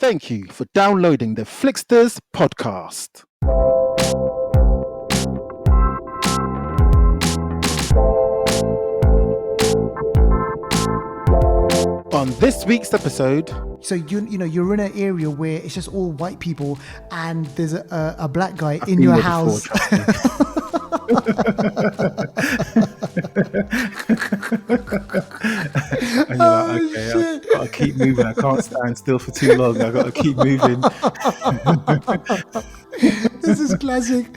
Thank you for downloading the Flixters podcast. On this week's episode, so you're in an area where it's just all white people, and there's a black guy in your house. And you're like, okay, I've got to keep moving. I can't stand still for too long. I've got to keep moving. This is classic.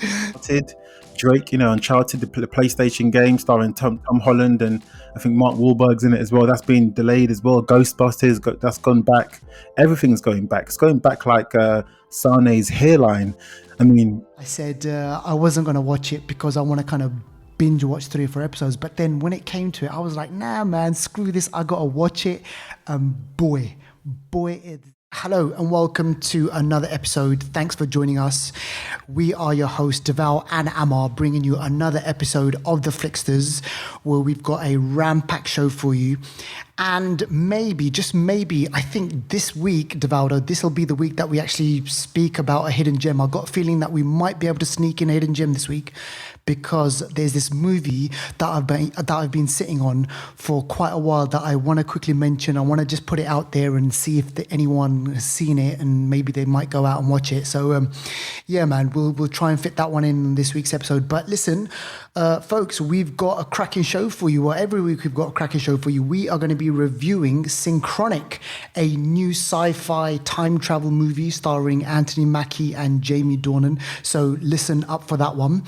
Drake, Uncharted, the PlayStation game starring Tom Holland, and I think Mark Wahlberg's in it as well. That's been delayed as well. Ghostbusters, that's gone back. Everything's going back. It's going back like Sane's hairline. I said I wasn't going to watch it because I want to kind of binge watch 3 or 4 episodes. But then when it came to it, I was like, nah, man, screw this. I got to watch it. Boy, it's... Hello and welcome to another episode. Thanks for joining us. We are your hosts, Deval and Amar, bringing you another episode of The Flixters, where we've got a ram-packed show for you. And maybe, just maybe, I think this week, Devaldo, this will be the week that we actually speak about a hidden gem. I've got a feeling that we might be able to sneak in a hidden gem this week, because there's this movie that I've been sitting on for quite a while that I want to quickly mention. I want to just put it out there and see if anyone has seen it, and maybe they might go out and watch it. So, yeah, man, we'll try and fit that one in this week's episode. But listen, folks, we've got a cracking show for you. Well, every week we've got a cracking show for you. We are going to be reviewing Synchronic, a new sci-fi time travel movie starring Anthony Mackie and Jamie Dornan. So listen up for that one.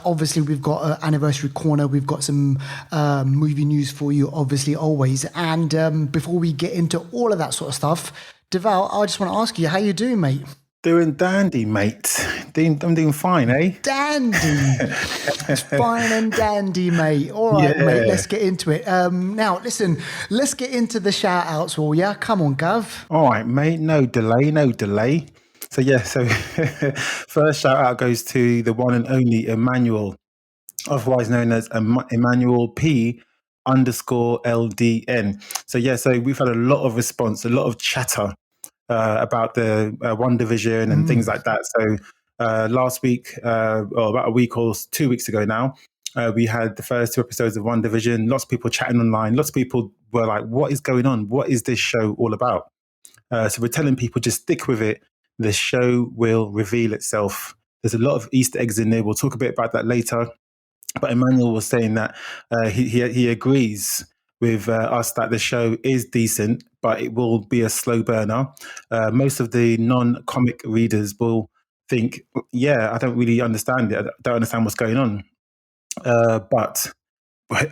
Obviously, we've got an anniversary corner. We've got some movie news for you, obviously, always. And before we get into all of that sort of stuff, Deval, I just want to ask you, how you doing, mate? Doing dandy, mate. I'm doing fine, eh? Dandy. It's fine and dandy, mate. All right, mate, let's get into it. Now, listen, let's get into the shout-outs, will ya? Come on, Gav. All right, mate. No delay. So first shout out goes to the one and only Emmanuel, otherwise known as Emmanuel P _LDN. So we've had a lot of response, a lot of chatter about the One Division and things like that. So last week, or about a week or 2 weeks ago now, we had the first 2 episodes of One Division. Lots of people chatting online. Lots of people were like, what is going on? What is this show all about? So we're telling people, just stick with it. The show will reveal itself. There's a lot of Easter eggs in there. We'll talk a bit about that later. But Emmanuel was saying that he agrees with us that the show is decent, but it will be a slow burner. Most of the non-comic readers will think, I don't really understand it. I don't understand what's going on. But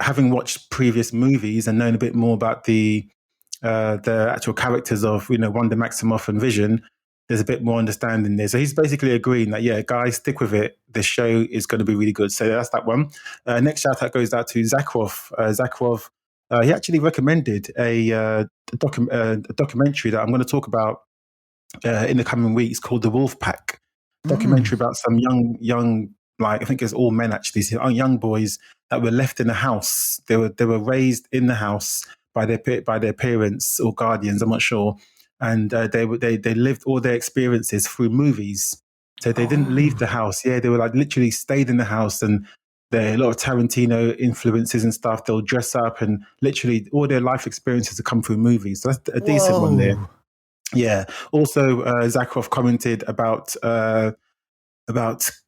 having watched previous movies and known a bit more about the actual characters of, Wanda Maximoff and Vision, there's a bit more understanding there. So he's basically agreeing that, guys, stick with it. The show is going to be really good. So that's that one. Next shout out goes out to Zakharov. Zakharov, he actually recommended a documentary that I'm going to talk about in the coming weeks called The Wolf Pack. Documentary about some young, like I think it's all men actually, young boys that were left in the house. They were raised in the house by their parents or guardians, I'm not sure. And they lived all their experiences through movies. So they didn't leave the house. Yeah, they were like literally stayed in the house, and there are a lot of Tarantino influences and stuff. They'll dress up, and literally all their life experiences have come through movies. So that's a decent one there. Yeah. Also, Zakharov commented about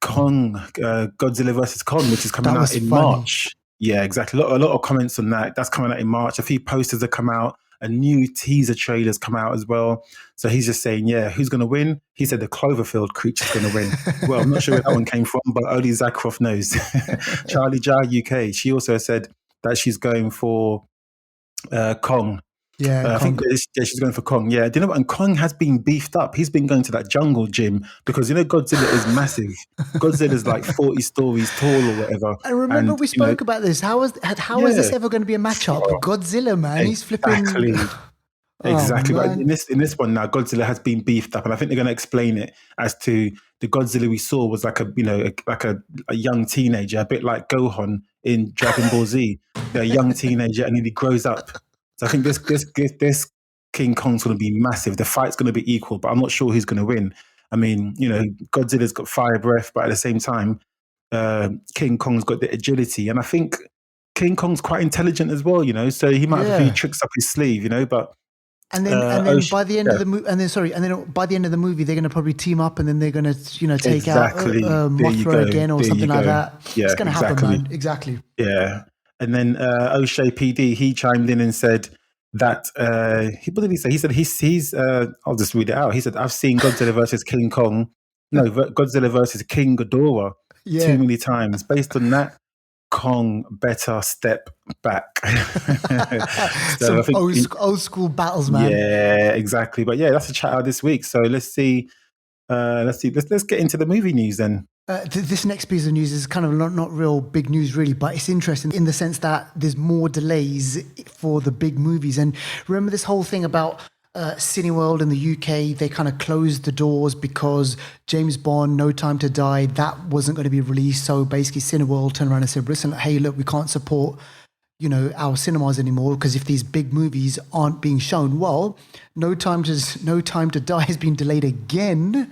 Kong, Godzilla vs. Kong, which is coming out in March. Yeah, exactly. A lot of comments on that. That's coming out in March. A few posters have come out. A new teaser trailer's come out as well. So he's just saying, who's going to win? He said the Cloverfield creature's going to win. Well, I'm not sure where that one came from, but only Zakharov knows. Charlie Jar UK, she also said that she's going for Kong. Yeah, I think she's going for Kong. Yeah, do you know what? And Kong has been beefed up. He's been going to that jungle gym because Godzilla is massive. Godzilla's like 40 stories tall or whatever. I remember we spoke about this. How is this ever going to be a matchup? Godzilla, man, he's flipping. Exactly. But in this one now, Godzilla has been beefed up, and I think they're going to explain it as to the Godzilla we saw was like a young teenager, a bit like Gohan in Dragon Ball Z. They're a young teenager, and then he grows up. So I think this King Kong's going to be massive. The fight's going to be equal, but I'm not sure who's going to win. I mean, Godzilla's got fire breath, but at the same time, King Kong's got the agility, and I think King Kong's quite intelligent as well. So he might have a few tricks up his sleeve. But and then by the end of the movie, and then by the end of the movie, they're going to probably team up, and then they're going to take out Mothra again or something like that. Yeah, it's going to happen, man. Exactly. Yeah, and then O'Shea PD, he chimed in and said that what did he say? He said he's I'll just read it out. He said, "I've seen Godzilla versus King Kong, Godzilla versus King Ghidorah too many times. Based on that, Kong better step back." So some I think old school battles, man. Yeah, exactly. But yeah, that's a chat out this week. So let's see. Let's get into the movie news then. This next piece of news is kind of not real big news really, but it's interesting in the sense that there's more delays for the big movies. And remember this whole thing about Cineworld in the UK, they kind of closed the doors because James Bond, No Time to Die, that wasn't going to be released. So basically Cineworld turned around and said, listen, hey, look, we can't support our cinemas anymore because if these big movies aren't being shown, well, No Time to Die has been delayed again.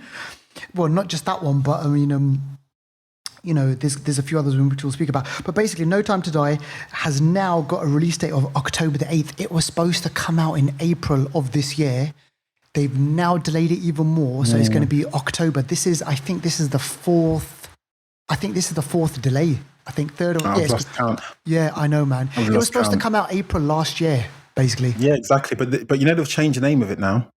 Well, not just that one, but I mean, there's a few others which we'll speak about. But basically, No Time to Die has now got a release date of October the 8th. It was supposed to come out in April of this year. They've now delayed it even more, so it's going to be October. I think this is the fourth delay. I think third or lost count. Yeah, I know, man. It was supposed to come out April last year, basically. Yeah, exactly. But they've changed the name of it now.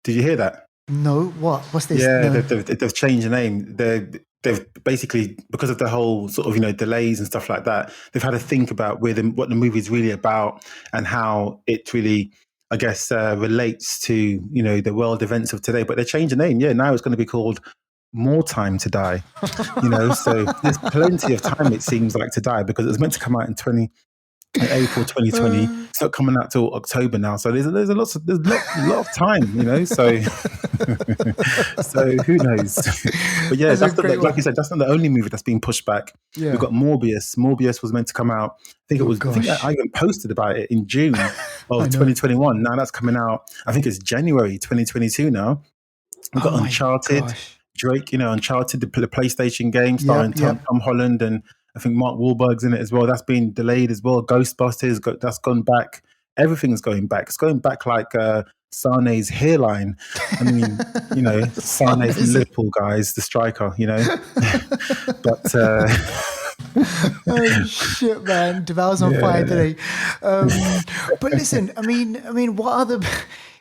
Did you hear that? No, what's this? Yeah, no. they've changed the name. They've basically, because of the whole sort of delays and stuff like that, they've had to think about what the movie is really about and how it really, I guess, relates to the world events of today. But they changed the name. Yeah, now it's going to be called More Time to Die. So there's plenty of time, it seems like, to die, because it was meant to come out in April 2020. It's not coming out till October now, so there's a lot of time, so so who knows. But yeah, like you said, that's not the only movie that's been pushed back. We've got Morbius was meant to come out, I think I even posted about it in June of 2021. Now that's coming out, I think it's January 2022 now. We've got Uncharted, Drake, Uncharted, the PlayStation game starring Tom Holland, and I think Mark Wahlberg's in it as well. That's been delayed as well. Ghostbusters, that's gone back. Everything's going back. It's going back like Sane's hairline. I mean, Sane from Liverpool, guys, the striker, But oh shit, man! Deval's on fire today. But listen, I mean, what other?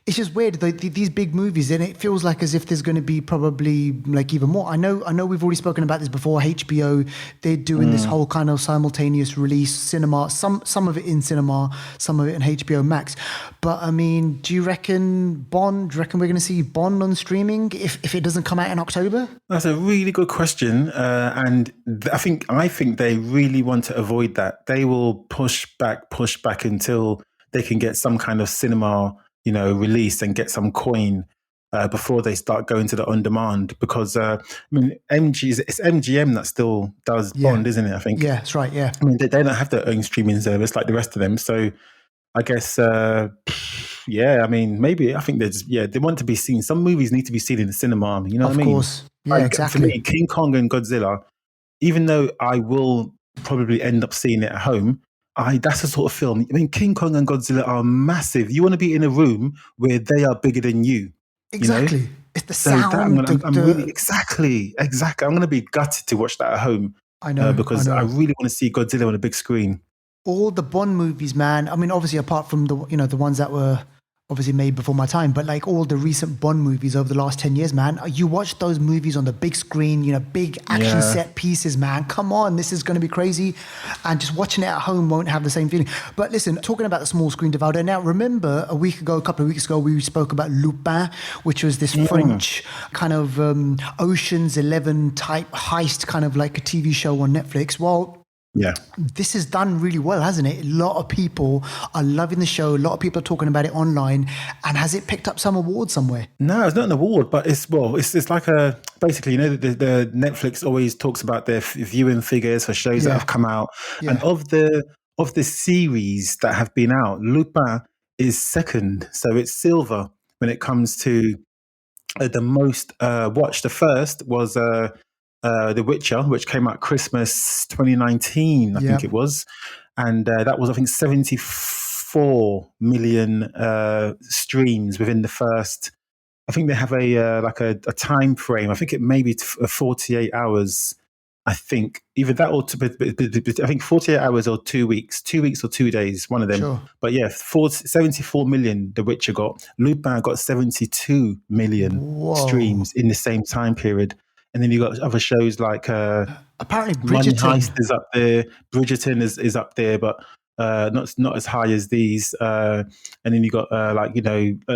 It's just weird, these big movies, and it feels like as if there's going to be probably like even more. I know we've already spoken about this before. HBO, they're doing this whole kind of simultaneous release cinema, some of it in cinema, some of it in HBO Max. But I mean, do you reckon we're going to see Bond on streaming if it doesn't come out in October? That's a really good question, and I think they really want to avoid that. They will push back until they can get some kind of cinema release and get some coin before they start going to the on-demand, because it's MGM that still does Bond, isn't it? I think. Yeah, that's right. Yeah. I mean, they don't have their own streaming service like the rest of them, so I guess I mean, maybe I think they want to be seen. Some movies need to be seen in the cinema. You know what I mean? Of course. Yeah, exactly. For me, King Kong and Godzilla, even though I will probably end up seeing it at home, that's the sort of film. I mean, King Kong and Godzilla are massive. You want to be in a room where they are bigger than you. Exactly. It's the sound. I'm really exactly. I'm going to be gutted to watch that at home. I know, because I really want to see Godzilla on a big screen. All the Bond movies, man. I mean, obviously, apart from the ones that were obviously made before my time, but like all the recent Bond movies over the last 10 years, man, you watch those movies on the big screen, big action set pieces, man. Come on, this is going to be crazy. And just watching it at home won't have the same feeling. But listen, talking about the small screen divider, now remember a couple of weeks ago, we spoke about Lupin, which was this French kind of Ocean's 11 type heist, kind of like a TV show on Netflix. Well, yeah, this is done really well, hasn't it? A lot of people are loving the show. A lot of people are talking about it online. And has it picked up some award somewhere? No, it's not an award, but it's like basically, the Netflix always talks about their viewing figures for shows that have come out, and of the series that have been out, Lupin is second. So it's silver when it comes to the most watched. The first was The Witcher, which came out Christmas 2019, I think Yep. it was. And that was, I think, 74 million streams within the first. I think they have a time frame. I think it may be 48 hours. I think either that or I think 48 hours or 2 weeks, 2 weeks or 2 days, one of them. Sure. But yeah, 74 million The Witcher got. Lupin got 72 million Whoa. streams in the same time period. And then you got other shows like Apparently Money Bridgerton. Heist is up there. Bridgerton is up there, but not as high as these. And then you got I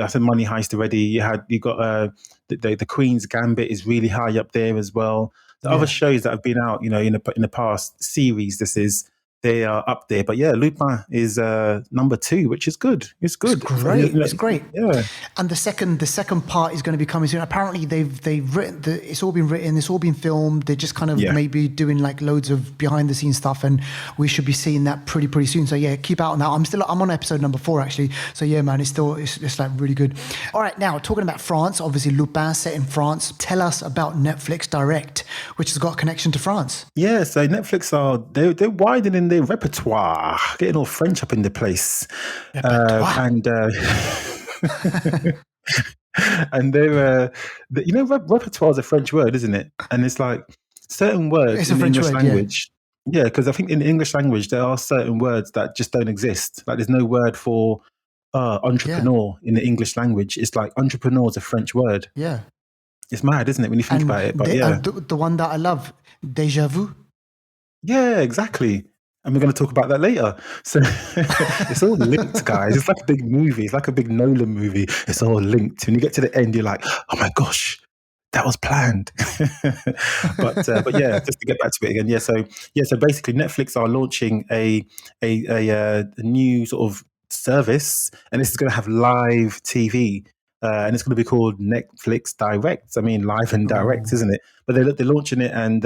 said Money Heist already. You got the Queen's Gambit is really high up there as well. The other shows that have been out, in the past series, they are up there. But yeah, Lupin is number 2, which is good. It's good. It's great. It's great. Yeah. And the second part is going to be coming soon. Apparently, they've written it's all been written. It's all been filmed. They're just kind of maybe doing like loads of behind the scenes stuff, and we should be seeing that pretty soon. So yeah, keep out on that. I'm on episode number 4 actually. So yeah, man, it's like really good. All right, now talking about France, obviously Lupin set in France. Tell us about Netflix Direct, which has got a connection to France. Yeah, so Netflix they're widening their repertoire, getting all French up in the place, and and they're repertoire is a French word, isn't it? And it's like certain words in the English language. Yeah, because I think in the English language there are certain words that just don't exist. Like there's no word for entrepreneur in the English language. It's like entrepreneur is a French word. Yeah. It's mad, isn't it, when you think about it? But the one that I love, Deja vu. Yeah, exactly. And we're going to talk about that later. So it's all linked, guys. It's like a big movie. It's like a big Nolan movie. It's all linked. When you get to the end, you're like, oh my gosh, that was planned. but yeah, just to get back to it again. So basically Netflix are launching a new sort of service, and this is going to have live TV. And it's going to be called Netflix Direct. I mean, live and direct, isn't it? But they're launching it and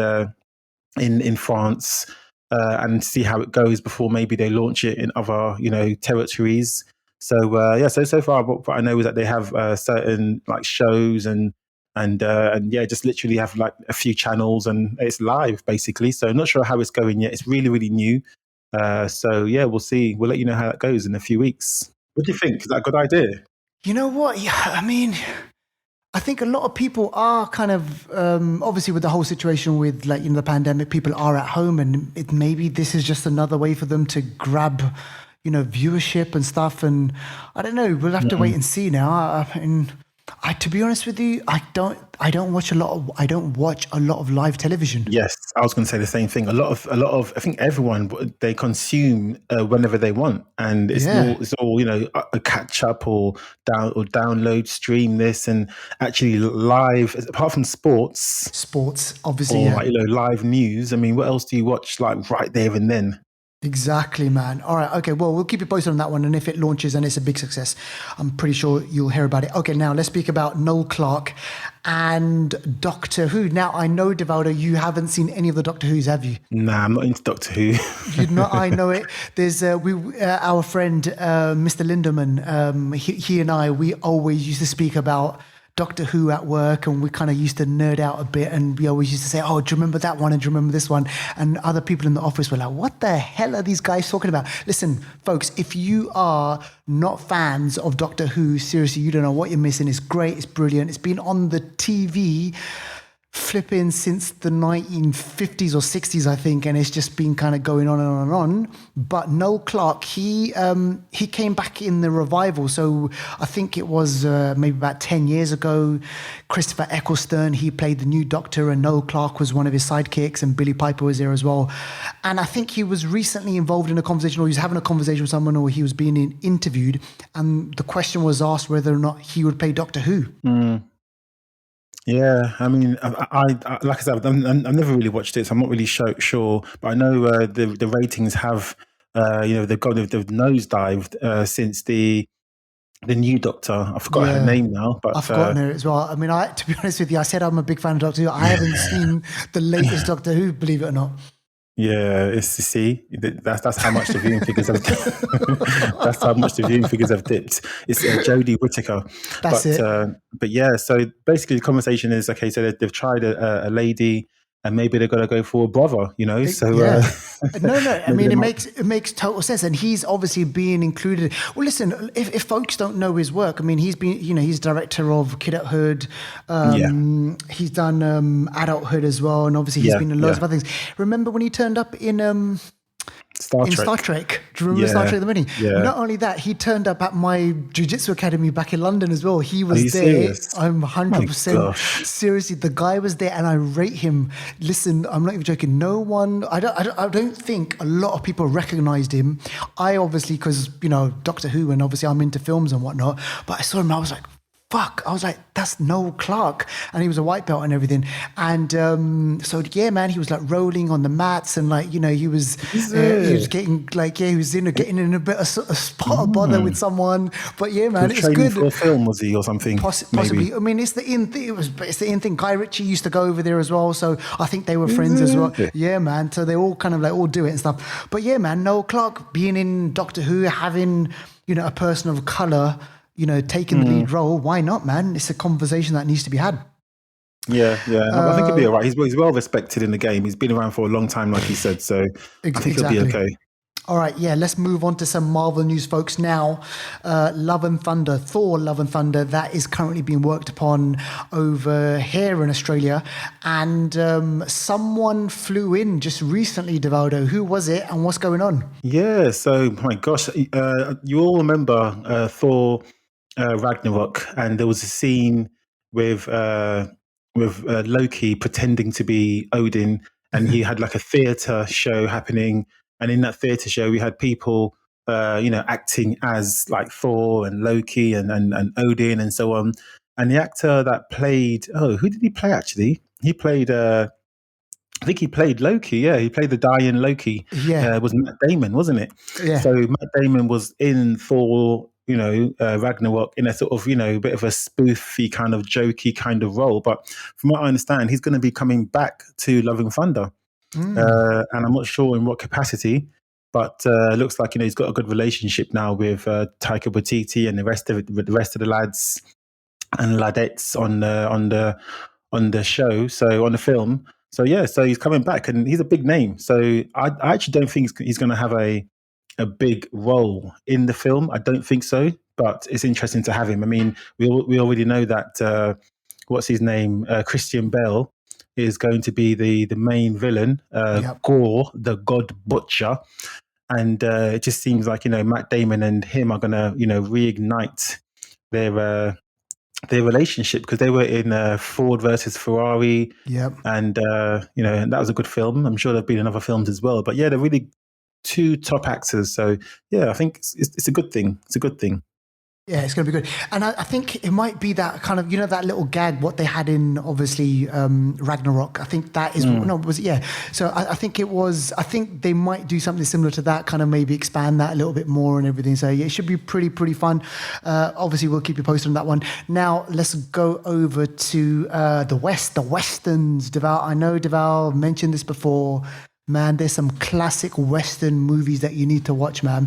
in France and see how it goes before maybe they launch it in other territories. So so far what I know is that they have certain like shows and just literally have like a few channels and it's live basically. So I'm not sure how it's going yet. It's really new. So yeah, we'll see. We'll let you know how that goes in a few weeks. What do you think? Is that a good idea? You know what? Yeah, I mean, I think a lot of people are kind of, obviously with the whole situation with the pandemic, people are at home and maybe this is just another way for them to grab, viewership and stuff. And I don't know, we'll have to wait and see now. To be honest with you, I don't watch a lot of live television. Yes, I was going to say the same thing. A lot of I think everyone, they consume whenever they want, and it's all a catch up or download, stream this, and actually live. Apart from sports, obviously, or live news. I mean, what else do you watch like right there and then? Exactly, man. All right. Okay. Well, we'll keep you posted on that one. And if it launches and it's a big success, I'm pretty sure you'll hear about it. Okay. Now let's speak about Noel Clarke and Doctor Who. Now I know, Devaldo, you haven't seen any of the Doctor Who's, have you? Nah, I'm not into Doctor Who. You're not. I know it. There's our friend Mr. Lindemann. He and I, we always used to speak about Doctor Who at work, and we kind of used to nerd out a bit, and we always used to say, oh, do you remember that one, and do you remember this one? And other people in the office were like, what the hell are these guys talking about? Listen, folks, if you are not fans of Doctor Who, seriously, you don't know what you're missing. It's great, it's brilliant. It's been on the TV flipping since the 1950s or 60s, I think, and it's just been kind of going on and on and on. But Noel Clarke, he came back in the revival. So I think it was maybe about 10 years ago. Christopher Eccleston, he played the new Doctor, and Noel Clarke was one of his sidekicks, and Billy Piper was there as well. And I think he was recently involved in a conversation, or he was having a conversation with someone, or he was being interviewed, and the question was asked whether or not he would play Doctor Who. Yeah, I mean, I like I said, I've never really watched it, so I'm not really sure. But I know the ratings have, they've nosedived since the new Doctor. I forgot her name now, but I've forgotten her as well. I mean, to be honest with you, I said I'm a big fan of Doctor Who. I haven't seen the latest Doctor Who, believe it or not. Yeah, it's you see that's how much the viewing figures have that's how much the viewing figures have dipped. It's Jodie Whittaker, That's it. but yeah. So basically, the conversation is okay. So they've tried a lady, and maybe they're gonna go for a brother. You know, so Yeah. No. I maybe mean, they it makes total sense, and he's obviously being included. Well, listen, if folks don't know his work, I mean, he's been, he's director of Kidulthood. yeah, He's done Adulthood as well, and obviously he's yeah, been in loads of other things. Remember when he turned up in Star Trek. Star Trek? Do you remember Star Trek the movie? Yeah. Not only that, he turned up at my jiu-jitsu academy back in London as well. He was Are you there. serious? I'm My 100% gosh. seriously. The guy was there, and I rate him. Listen, I'm not even joking. No one. I don't think a lot of people recognized him. I obviously, because Doctor Who, and obviously I'm into films and whatnot. But I saw him. I was like, fuck, I was like, that's Noel Clarke. And he was a white belt and everything. And so, yeah, man, he was like rolling on the mats and like, he was getting like, he was getting in a bit of a spot of bother with someone. But yeah, man, it's Training good. for a film, was he, or something? Possibly. Maybe. I mean, it's the in thing. Guy Ritchie used to go over there as well. So I think they were friends as well. Yeah, man. So they all kind of like all do it and stuff. But yeah, man, Noel Clarke being in Doctor Who, having, a person of colour, taking the lead role, why not, man? It's a conversation that needs to be had. Yeah. I think he'll be all right. He's well respected in the game. He's been around for a long time, like he said. So I think he'll be okay. All right, yeah, let's move on to some Marvel news, folks. Now, Love and Thunder, Thor Love and Thunder, that is currently being worked upon over here in Australia. And someone flew in just recently, Devaldo. Who was it and what's going on? Yeah, so, my gosh, you all remember Thor Ragnarok, and there was a scene with Loki pretending to be Odin, and he had like a theatre show happening. And in that theatre show, we had people, acting as like Thor and Loki and Odin and so on. And the actor that played, who did he play actually? He played, I think he played Loki. Yeah, he played the dying Loki. Yeah. It was Matt Damon, wasn't it? Yeah. So Matt Damon was in Thor, Ragnarok in a sort of, bit of a spoofy kind of jokey kind of role. But from what I understand, he's going to be coming back to Love and Thunder. And I'm not sure in what capacity, but it looks like he's got a good relationship now with Taika Waititi and the rest of the lads and ladettes on the show, so on the film. So yeah, so he's coming back and he's a big name. So I actually don't think he's going to have a big role in the film. I don't think so, but it's interesting to have him. I mean, we already know that what's his name, Christian Bale, is going to be the main villain, Gore, the God Butcher. And it just seems like, Matt Damon and him are going to, reignite their relationship, because they were in Ford versus Ferrari. Yep. And, and that was a good film. I'm sure there've been in other films as well. But yeah, they're really two top actors. So yeah, I think it's a good thing. It's a good thing. Yeah, it's going to be good. And I think it might be that kind of, that little gag, what they had in, obviously, Ragnarok. I think that is, no, was it? Yeah. So I think they might do something similar to that, kind of maybe expand that a little bit more and everything. So yeah, it should be pretty fun. Obviously, we'll keep you posted on that one. Now, let's go over to the Westerns. Deval, I know Deval mentioned this before. Man, there's some classic Western movies that you need to watch, man.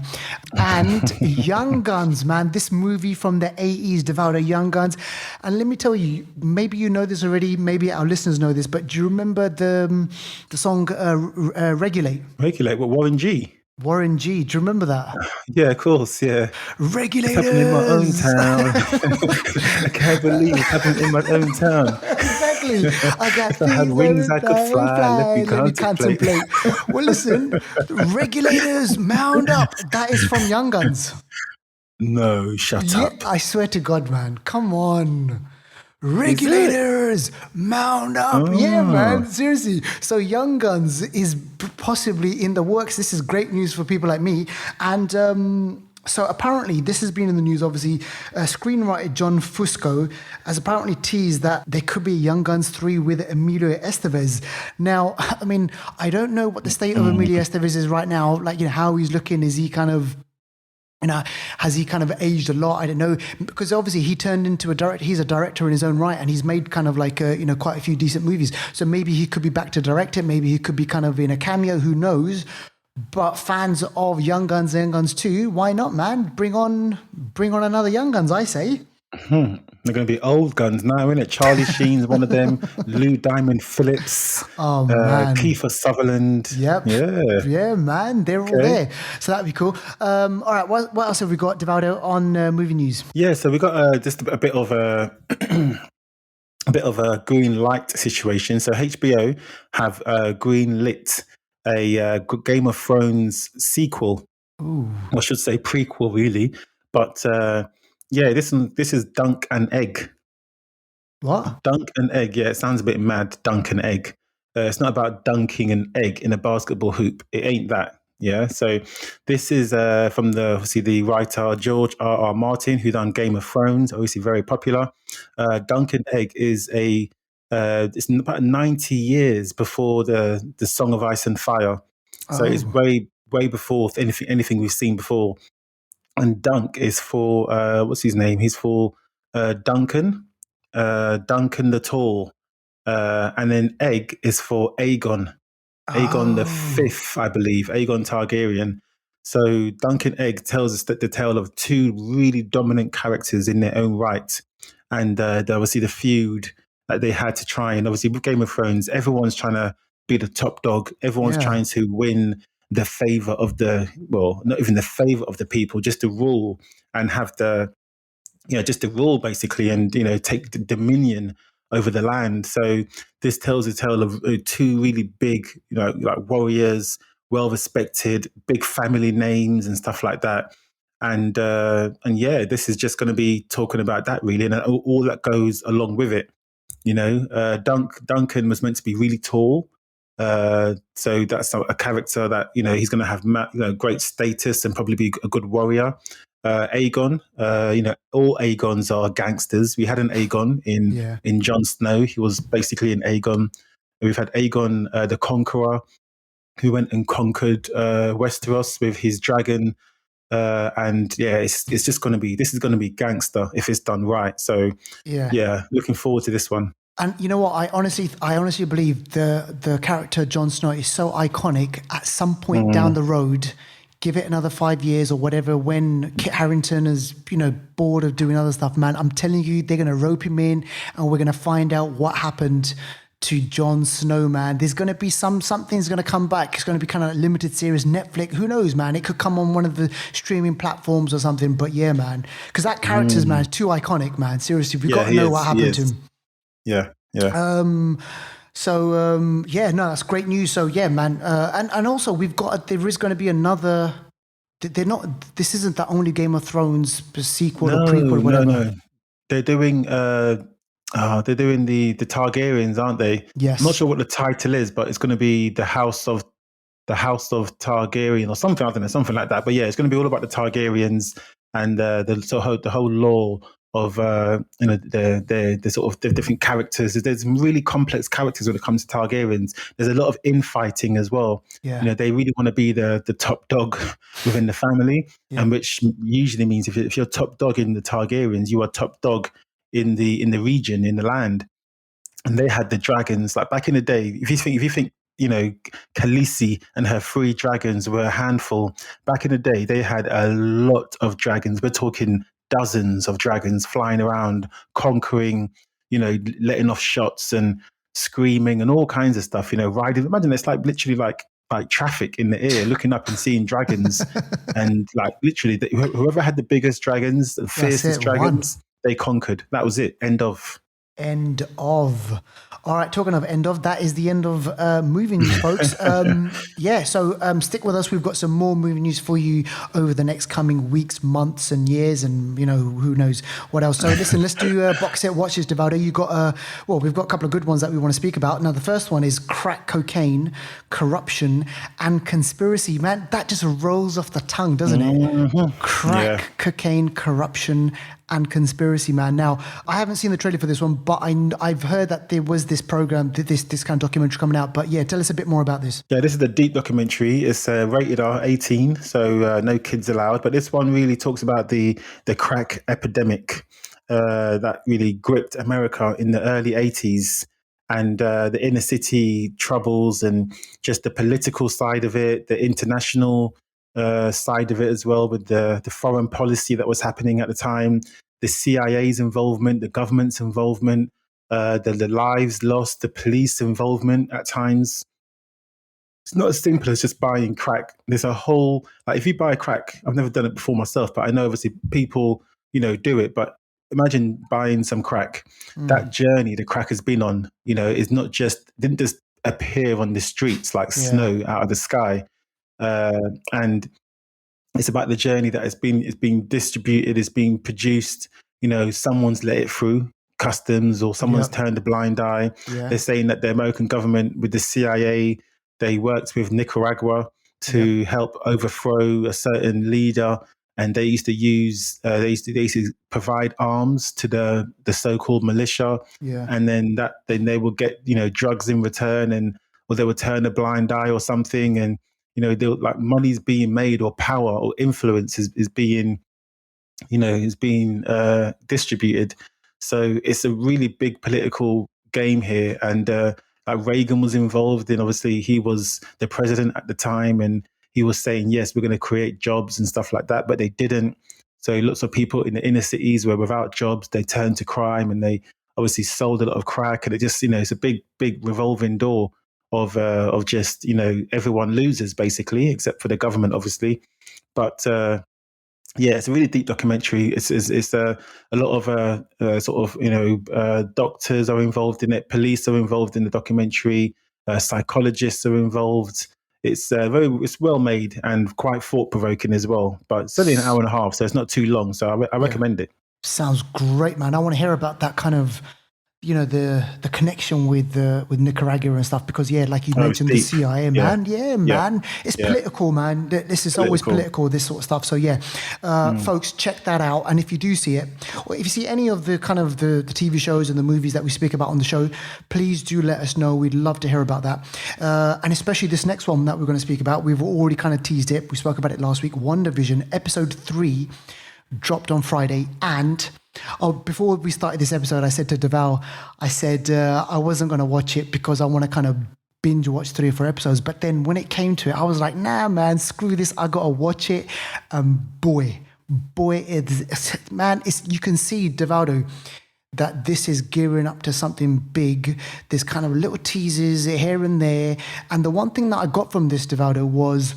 And Young Guns, man, this movie from the 80s, Devaldo, Young Guns. And let me tell you, maybe you know this already, maybe our listeners know this, but do you remember the song Regulate? Regulate, what, Warren G? Warren G, do you remember that? Yeah, of course, yeah. Regulators! It's happened in my own town. I can't believe it happened in my own town. Exactly. If I had wings, I could fly. Let me contemplate. Well, listen, Regulators, mount up. That is from Young Guns. No, shut up. I swear to God, man. Come on. Regulators, mount up. Yeah, man, seriously. So Young Guns is possibly in the works. This is great news for people like me. And so apparently this has been in the news, obviously. Screenwriter John Fusco has apparently teased that there could be Young Guns 3 with Emilio Estevez. Now, I mean, I don't know what the state of Emilio Estevez is right now. Like, how he's looking. Is he kind of has he kind of aged a lot? I don't know, because obviously he turned into a director. He's a director in his own right, and he's made kind of like quite a few decent movies. So maybe he could be back to direct it. Maybe he could be kind of in a cameo. Who knows? But fans of Young Guns, Young Guns 2, why not, man? Bring on another Young Guns, I say. They're going to be old guns now, isn't it? Charlie Sheen's one of them. Lou Diamond Phillips. Oh, man. Kiefer Sutherland. Yep. Yeah, man. They're all there. So that'd be cool. All right. What else have we got, Devaldo, on movie news? Yeah, so we got just a bit of a green light situation. So HBO have green lit a Game of Thrones sequel. Ooh. I should say prequel, really. But this is Dunk and Egg. What? Dunk and Egg. Yeah, it sounds a bit mad. Dunk and Egg. It's not about dunking an egg in a basketball hoop. It ain't that. Yeah. So this is from the writer George R.R. Martin, who done Game of Thrones, obviously very popular. Dunk and Egg is it's about 90 years before the Song of Ice and Fire. So it's way before anything we've seen before. And Dunk is for what's his name? He's for Duncan the Tall, and then Egg is for Aegon the Fifth, I believe, Aegon Targaryen. So Duncan Egg tells us that the tale of two really dominant characters in their own right, and obviously the feud that they had to try. And obviously with Game of Thrones, everyone's trying to be the top dog. Everyone's trying to win the favor of not even the favor of the people, just to rule and have just to rule basically, and take the dominion over the land. So this tells a tale of two really big, like warriors, well respected, big family names and stuff like that. And this is just going to be talking about that really, and all that goes along with it. Duncan was meant to be really tall. So that's a character that he's going to have great status and probably be a good warrior. Aegon, all Aegons are gangsters. We had an Aegon in Jon Snow. He was basically an Aegon. We've had Aegon the Conqueror, who went and conquered Westeros with his dragon. It's just going to be, this is going to be gangster if it's done right. So looking forward to this one. And you know what? I honestly believe the character Jon Snow is so iconic. At some point down the road, give it another 5 years or whatever, when Kit Harington is bored of doing other stuff, man, I'm telling you, they're gonna rope him in, and we're gonna find out what happened to Jon Snow, man. There's gonna be something's gonna come back. It's gonna be kind of a limited series, Netflix. Who knows, man? It could come on one of the streaming platforms or something. But yeah, man, because that character's man is too iconic, man. Seriously, we've got to know what happened to him. Yeah. That's great news. So yeah, man, and also there is going to be another. This isn't the only Game of Thrones sequel or prequel or whatever. No. They're doing the Targaryens, aren't they? Yes. I'm not sure what the title is, but it's going to be the House of Targaryen or something. I don't know, something like that. But yeah, it's going to be all about the Targaryens and the whole lore of the sort of the different characters. There's some really complex characters when it comes to Targaryens. There's a lot of infighting as well. Yeah. They really want to be the top dog within the family, and which usually means if you're top dog in the Targaryens, you are top dog in the region, in the land. And they had the dragons, like back in the day. If you think Khaleesi and her 3 dragons were a handful. Back in the day, they had a lot of dragons. We're talking dozens of dragons flying around, conquering, letting off shots and screaming and all kinds of stuff, riding. Imagine it's like literally like traffic in the air, looking up and seeing dragons. And like literally whoever had the biggest dragons, the fiercest dragons, they conquered. That was it. End of. All right, talking of end of, that is the end of movie news, folks. So stick with us. We've got some more movie news for you over the next coming weeks, months and years, and who knows what else. So listen, let's do box set watches, Devaldo. You got we've got a couple of good ones that we want to speak about. Now the first one is crack cocaine, corruption and conspiracy. Man, that just rolls off the tongue, doesn't it? Crack cocaine, corruption and Conspiracy Man. Now, I haven't seen the trailer for this one, but I've heard that there was this program, this kind of documentary coming out. But yeah, tell us a bit more about this. Yeah, this is a deep documentary. It's rated R 18, so no kids allowed. But this one really talks about the crack epidemic that really gripped America in the early 80s, and the inner city troubles, and just the political side of it, the international side of it as well, with the foreign policy that was happening at the time, the CIA's involvement, the government's involvement, the lives lost, the police involvement at times. It's not as simple as just buying crack. There's a whole, like, if you buy crack, I've never done it before myself, but I know obviously people, do it. But imagine buying some crack. That journey the crack has been on, is not just, didn't just appear on the streets like snow out of the sky. And it's about the journey that it's being distributed, it's being produced. Someone's let it through customs, or someone's turned a blind eye. They're saying that the American government with the CIA, they worked with Nicaragua to help overthrow a certain leader, and they used to use they used to provide arms to the so-called militia, and then they would get drugs in return, or they would turn a blind eye or something, and like money's being made, or power or influence is being distributed. So it's a really big political game here, and like Reagan was involved in. Obviously, he was the president at the time, and he was saying, yes, we're going to create jobs and stuff like that, but they didn't. So lots of people in the inner cities were without jobs. They turned to crime, and they obviously sold a lot of crack, and it just it's a big revolving door of just everyone loses basically, except for the government, obviously. But yeah, it's a really deep documentary. It's a lot of sort of doctors are involved in it, police are involved in the documentary, psychologists are involved. It's it's well made and quite thought provoking as well. But it's only an hour and a half, so it's not too long. So I recommend it. Sounds great, man. I want to hear about that kind of the connection with Nicaragua and stuff, because like you mentioned, the CIA, man. Man, it's political, man. This is always political, this sort of stuff. So folks, check that out. And if you do see it, or if you see any of the kind of the TV shows and the movies that we speak about on the show, please do let us know. We'd love to hear about that. And especially this next one that we're going to speak about. We've already kind of teased it. We spoke about it last week. WandaVision episode 3 dropped on Friday, and before we started this episode, I said to Deval, I said I wasn't going to watch it because I want to kind of binge watch 3 or 4 episodes. But then when it came to it, I was like, nah, man, screw this. I got to watch it. Boy, you can see, Devaldo, that this is gearing up to something big. There's kind of little teases here and there. And the one thing that I got from this, Devaldo, was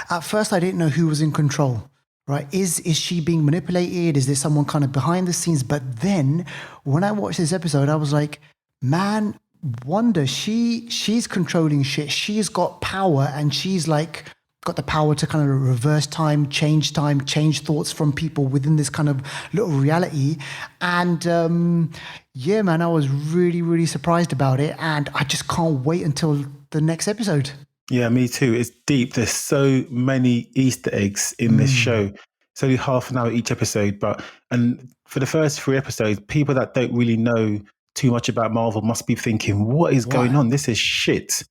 at first I didn't know who was in control. Right? Is she being manipulated? Is there someone kind of behind the scenes? But then when I watched this episode, I was like, man, Wanda, she's controlling shit. She's got power, and she's like got the power to kind of reverse time, change thoughts from people within this kind of little reality. And man, I was really, really surprised about it. And I just can't wait until the next episode. Yeah, me too. It's deep. There's so many Easter eggs in this show. It's only half an hour each episode, and for the first 3 episodes, people that don't really know too much about Marvel must be thinking, what is going on? This is shit.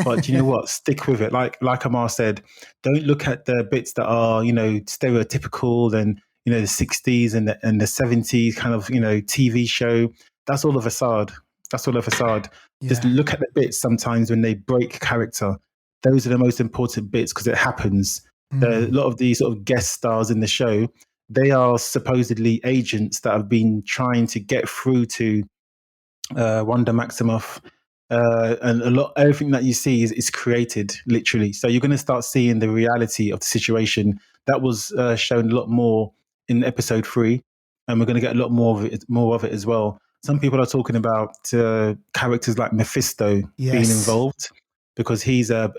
But you know what? Stick with it. Like Amar said, don't look at the bits that are, stereotypical and, the 60s and the 70s kind of, TV show. That's all a facade. Just look at the bits sometimes when they break character. Those are the most important bits because it happens. A lot of these sort of guest stars in the show, they are supposedly agents that have been trying to get through to Wanda Maximoff. And everything that you see is created literally. So you're going to start seeing the reality of the situation. That was shown a lot more in episode 3, and we're going to get a lot more of it as well. Some people are talking about characters like Mephisto being involved, because he's a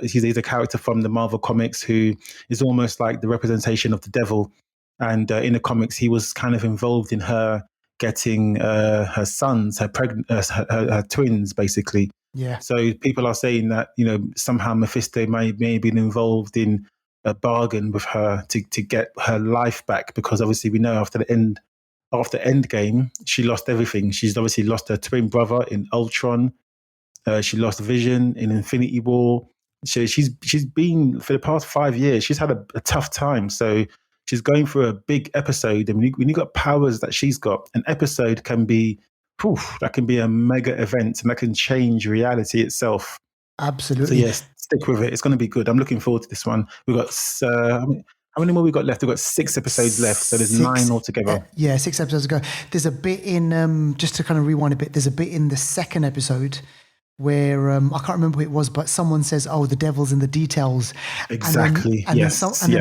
character from the Marvel comics who is almost like the representation of the devil. And in the comics, he was kind of involved in her getting her sons, her twins, basically. Yeah. So people are saying that somehow Mephisto may have been involved in a bargain with her to get her life back, because obviously we know after the end after Endgame, she lost everything. She's obviously lost her twin brother in Ultron. She lost Vision in Infinity War. So she's been, for the past 5 years, she's had a tough time. So she's going through a big episode. And when you got powers that she's got, an episode can be, that can be a mega event, and that can change reality itself. So Absolutely. yes, stick with it. It's going to be good. I'm looking forward to this one. We've got, how many more we got left? We've got 6 episodes left. So there's 9 altogether. 6 episodes ago. There's a bit in, just to kind of rewind a bit, there's a bit in the second episode where I can't remember who it was, but someone says, "Oh, the devil's in the details." Exactly. And then I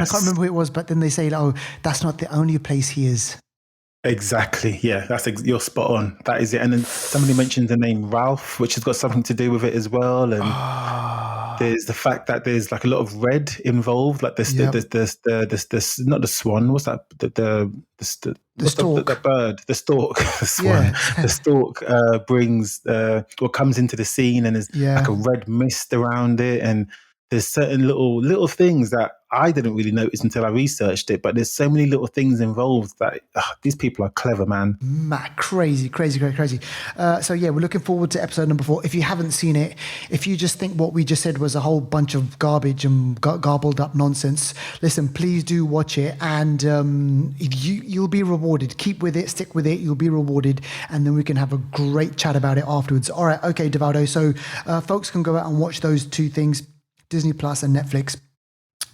can't remember who it was, but then they say, "Oh, that's not the only place he is." Exactly. Yeah, you're spot on. That is it. And then somebody mentioned the name Ralph, which has got something to do with it as well. And there's the fact that there's like a lot of red involved. Like there's not the swan. What's that? The stork. The bird. The stork. The swan. Yeah. The stork brings or comes into the scene, and there's like a red mist around it, and there's certain little things that I didn't really notice until I researched it, but there's so many little things involved that these people are clever, man. Crazy. So yeah, we're looking forward to episode number 4. If you haven't seen it, if you just think what we just said was a whole bunch of garbage and garbled up nonsense, listen, please do watch it, and you'll be rewarded. Keep with it, stick with it, you'll be rewarded, and then we can have a great chat about it afterwards. All right, okay, Devaldo. So folks can go out and watch those 2 things, Disney Plus and Netflix.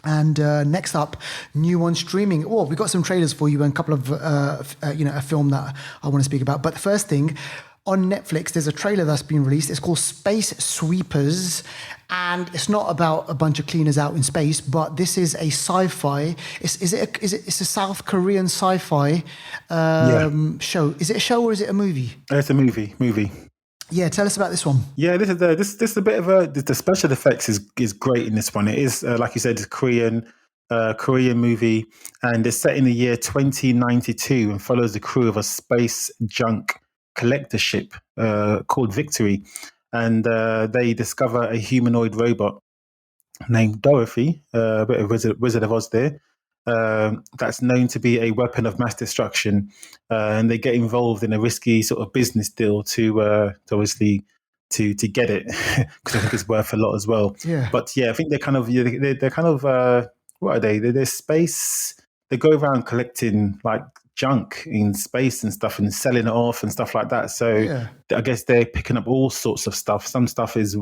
And next up, new on streaming. Oh, we got some trailers for you and a couple of, a film that I want to speak about. But the first thing, on Netflix, there's a trailer that's been released. It's called Space Sweepers. And it's not about a bunch of cleaners out in space, but this is a sci-fi. It's a South Korean sci-fi show. Is it a show or is it a movie? It's a movie. Yeah, tell us about this one. Yeah, this is a bit of the special effects is great in this one. It is like you said, it's a Korean movie, and it's set in the year 2092 and follows the crew of a space junk collector ship called Victory, and they discover a humanoid robot named Dorothy, a bit of Wizard of Oz there. That's known to be a weapon of mass destruction, and they get involved in a risky sort of business deal to obviously to get it, because I think it's worth a lot as well. Yeah. But yeah, I think they're kind of what are they? They're space. They go around collecting like junk in space and stuff and selling it off and stuff like that. So I guess they're picking up all sorts of stuff. Some stuff is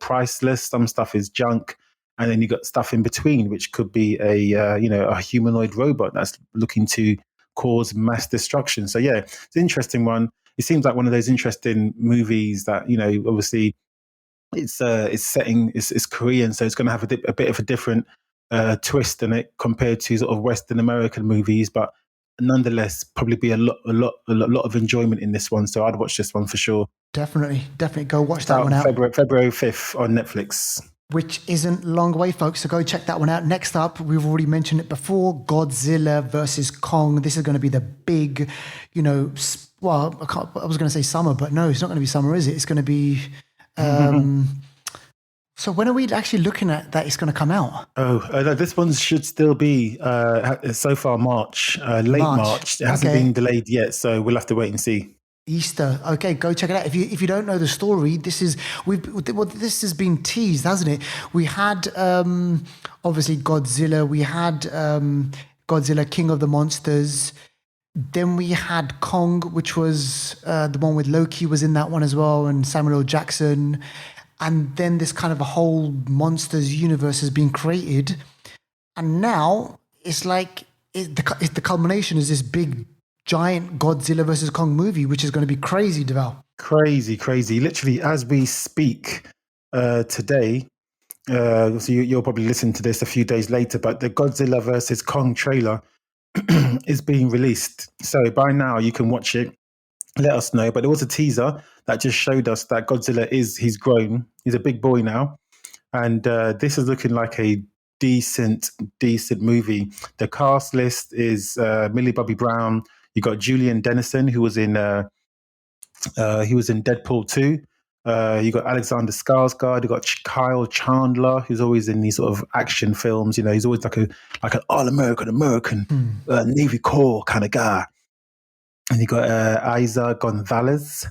priceless. Some stuff is junk. And then you got stuff in between, which could be a humanoid robot that's looking to cause mass destruction. So yeah, it's an interesting one. It seems like one of those interesting movies that obviously it's Korean, so it's going to have a bit of a different twist in it compared to sort of Western American movies, but nonetheless, probably be a lot of enjoyment in this one. So I'd watch this one for sure. Definitely go watch that one out. February 5th on Netflix. Which isn't long away, folks, so go check that one out. Next up, we've already mentioned it before, Godzilla versus Kong. This is going to be the big, I was going to say summer, but no, it's not going to be summer, is it? It's going to be... So when are we actually looking at that it's going to come out? This one should still be, so far, March, late March. It hasn't been delayed yet, so we'll have to wait and see. Easter. Okay, go check it out. If you don't know the story, this has been teased, hasn't it? We had obviously Godzilla. We had Godzilla, King of the Monsters. Then we had Kong, which was the one with Loki was in that one as well, and Samuel L. Jackson. And then this kind of a whole monsters universe has been created, and now it's like the culmination is this big, giant Godzilla versus Kong movie, which is going to be crazy, Deval. Crazy. Literally, as we speak today, so you'll probably listen to this a few days later, but the Godzilla versus Kong trailer is being released. So by now you can watch it. Let us know. But there was a teaser that just showed us that Godzilla he's grown. He's a big boy now. And this is looking like a decent movie. The cast list is Millie Bobby Brown. You got Julian Dennison, who was in Deadpool 2. You got Alexander Skarsgård. You got Kyle Chandler, who's always in these sort of action films. He's always like an all American Navy Corps kind of guy. and you got Isa Gonzalez,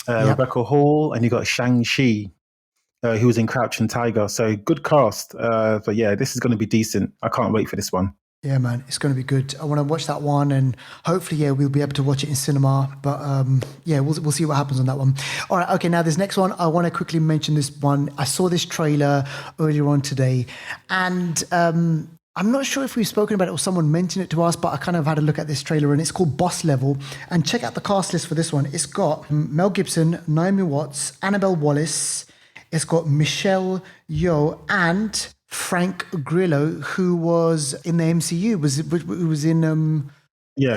Yep. Rebecca Hall, and you got Shang-Chi, who was in Crouching Tiger. So good cast. But yeah, this is going to be decent. I can't wait for this one. Yeah, man, it's going to be good. I want to watch that one, and hopefully, yeah, we'll be able to watch it in cinema. But yeah, we'll see what happens on that one. All right, okay. Now, this next one, I want to quickly mention this one. I saw this trailer earlier on today, and I'm not sure if we've spoken about it or someone mentioned it to us, but I kind of had a look at this trailer, and it's called Boss Level. And check out the cast list for this one. It's got Mel Gibson, Naomi Watts, Annabelle Wallis. It's got Michelle Yeoh and Frank Grillo, who was in the MCU, was in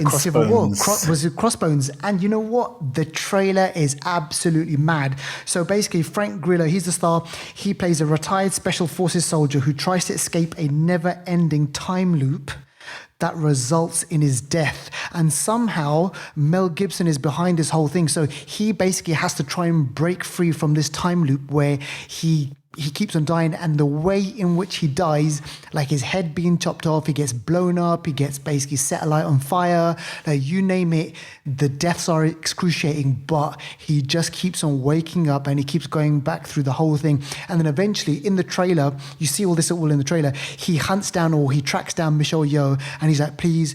Civil War, was it Crossbones? And you know what? The trailer is absolutely mad. So basically, Frank Grillo, he's the star. He plays a retired special forces soldier who tries to escape a never-ending time loop that results in his death. And somehow Mel Gibson is behind this whole thing. So he basically has to try and break free from this time loop where he keeps on dying, and the way in which he dies, like his head being chopped off, he gets blown up, he gets basically set alight on fire, like you name it, the deaths are excruciating, but he just keeps on waking up and he keeps going back through the whole thing. And then eventually in the trailer, you see all this all in the trailer, he hunts down or he tracks down Michelle Yeoh, and he's like, please,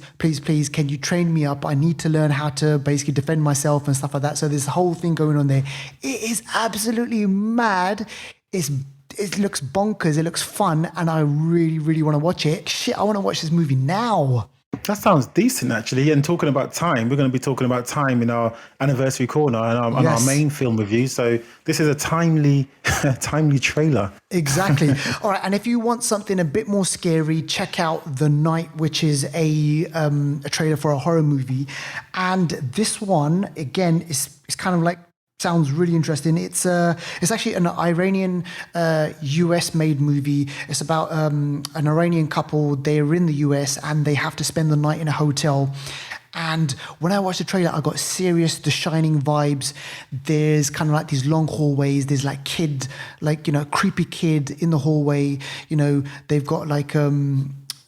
can you train me up? I need to learn how to basically defend myself and stuff like that. So there's a whole thing going on there. It is absolutely mad. It looks bonkers, it looks fun, and I really, really want to watch it. Shit, I want to watch this movie now. That sounds decent, actually. And talking about time, we're going to be talking about time in our anniversary corner and our main film review. So this is a timely trailer. Exactly. All right, and if you want something a bit more scary, check out The Night, which is a trailer for a horror movie. And this one, again, is kind of like, sounds really interesting. It's actually an Iranian US made movie. It's about an Iranian couple. They're in the US and they have to spend the night in a hotel. And when I watched the trailer, I got serious The Shining vibes. There's kind of like these long hallways. There's like creepy kid in the hallway. They've got like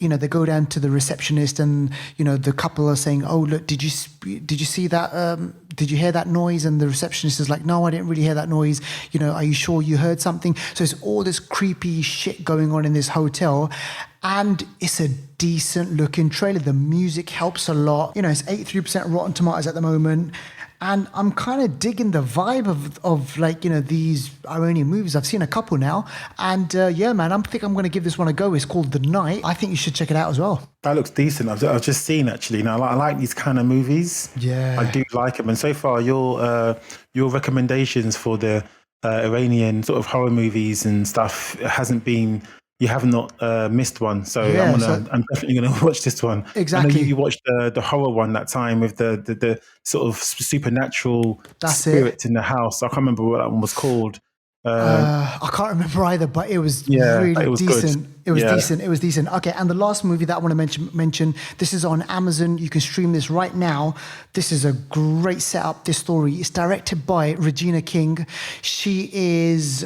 they go down to the receptionist, and the couple are saying, "Oh, look, did you see that? Did you hear that noise?" And the receptionist is like, "No, I didn't really hear that noise. Are you sure you heard something?" So it's all this creepy shit going on in this hotel, and it's a decent looking trailer. The music helps a lot. It's 83% Rotten Tomatoes at the moment. And I'm kind of digging the vibe of these Iranian movies. I've seen a couple now. And yeah, man, I think I'm going to give this one a go. It's called The Night. I think you should check it out as well. That looks decent. I've just seen, actually. Now, I like these kind of movies. Yeah. I do like them. And so far, your recommendations for the Iranian sort of horror movies and stuff hasn't been... You have not missed one, so yeah, I'm definitely going to watch this one. Exactly. I know you watched the horror one that time with the sort of supernatural spirits in the house. I can't remember what that one was called. I can't remember either, but it was really decent. Good. It was decent. It was decent. Okay, and the last movie that I want to mention, this is on Amazon. You can stream this right now. This is a great setup, this story. It's directed by Regina King. She's